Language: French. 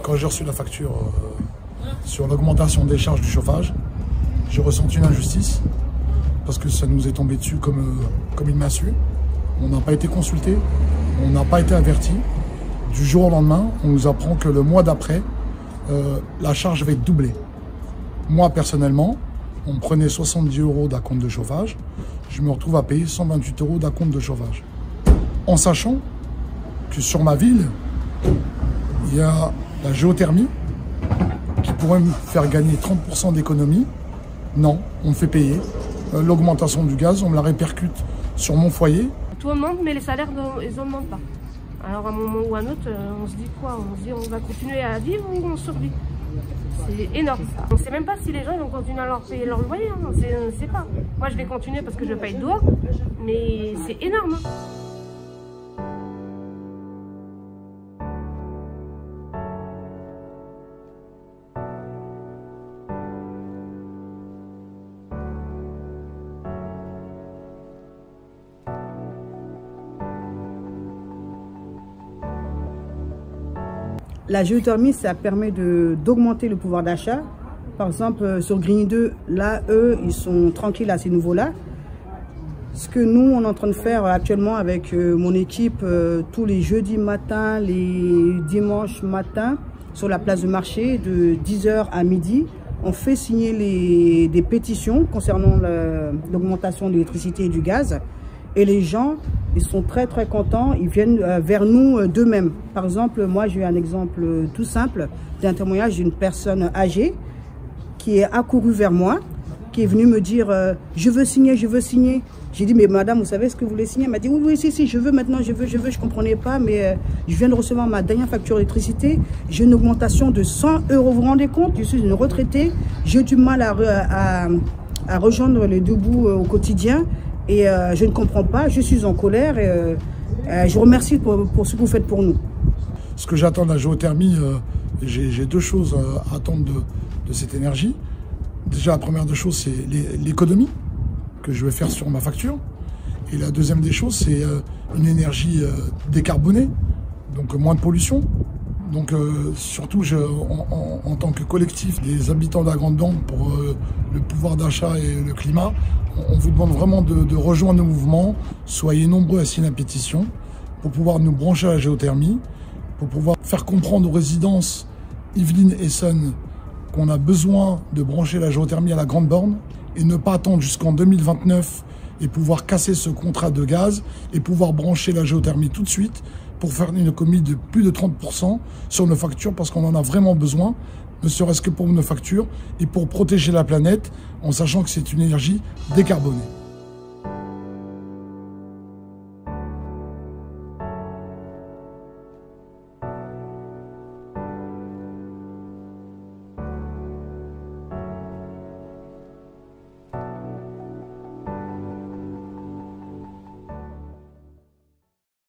Quand j'ai reçu la facture sur l'augmentation des charges du chauffage, j'ai ressenti une injustice parce que ça nous est tombé dessus comme une massue. On n'a pas été consulté, on n'a pas été averti. Du jour au lendemain, on nous apprend que le mois d'après, la charge va être doublée. Moi, personnellement, on me prenait 70 € d'acompte de chauffage. Je me retrouve à payer 128 € d'acompte de chauffage. En sachant que sur ma ville, il y a la géothermie qui pourrait me faire gagner 30% d'économie. Non, on me fait payer. L'augmentation du gaz, on me la répercute sur mon foyer. Tout augmente, mais les salaires, ils n'augmentent pas. Alors à un moment ou à un autre, on se dit quoi? On se dit on va continuer à vivre ou on survit? C'est énorme. On ne sait même pas si les gens vont continuer à leur payer leur loyer. Hein. On ne sait pas. Moi, je vais continuer parce que je paye d'eau, mais c'est énorme. Hein. La géothermie, ça permet d'augmenter le pouvoir d'achat. Par exemple, sur Grigny 2, là, eux, ils sont tranquilles à ces niveaux-là. Ce que nous, on est en train de faire actuellement avec mon équipe, tous les jeudis matins, les dimanches matins, sur la place de marché, de 10h à midi, on fait signer des pétitions concernant l'augmentation de l'électricité et du gaz. Et les gens, ils sont très très contents, ils viennent vers nous d'eux-mêmes. Par exemple, moi j'ai eu un exemple tout simple d'un témoignage d'une personne âgée qui est accourue vers moi, qui est venue me dire je veux signer, je veux signer. J'ai dit mais madame, vous savez ce que vous voulez signer? Elle m'a dit oui, si, je veux maintenant, je veux, je comprenais pas, mais je viens de recevoir ma dernière facture d'électricité, j'ai une augmentation de 100 €, vous vous rendez compte? Je suis une retraitée, j'ai du mal à rejoindre les deux bouts au quotidien. Et je ne comprends pas, je suis en colère et je vous remercie pour ce que vous faites pour nous. Ce que j'attends de la géothermie, j'ai deux choses à attendre de cette énergie. Déjà, la première des choses, c'est l'économie que je vais faire sur ma facture. Et la deuxième des choses, c'est une énergie décarbonée, donc moins de pollution. Donc surtout, en tant que collectif des habitants de la Grande Bande pour le pouvoir d'achat et le climat, on vous demande vraiment de rejoindre nos mouvements. Soyez nombreux à signer la pétition pour pouvoir nous brancher à la géothermie, pour pouvoir faire comprendre aux résidences Yvelines et Essonnes qu'on a besoin de brancher la géothermie à la Grande Borne et ne pas attendre jusqu'en 2029 et pouvoir casser ce contrat de gaz et pouvoir brancher la géothermie tout de suite pour faire une économie de plus de 30% sur nos factures parce qu'on en a vraiment besoin, ne serait-ce que pour nos factures et pour protéger la planète en sachant que c'est une énergie décarbonée.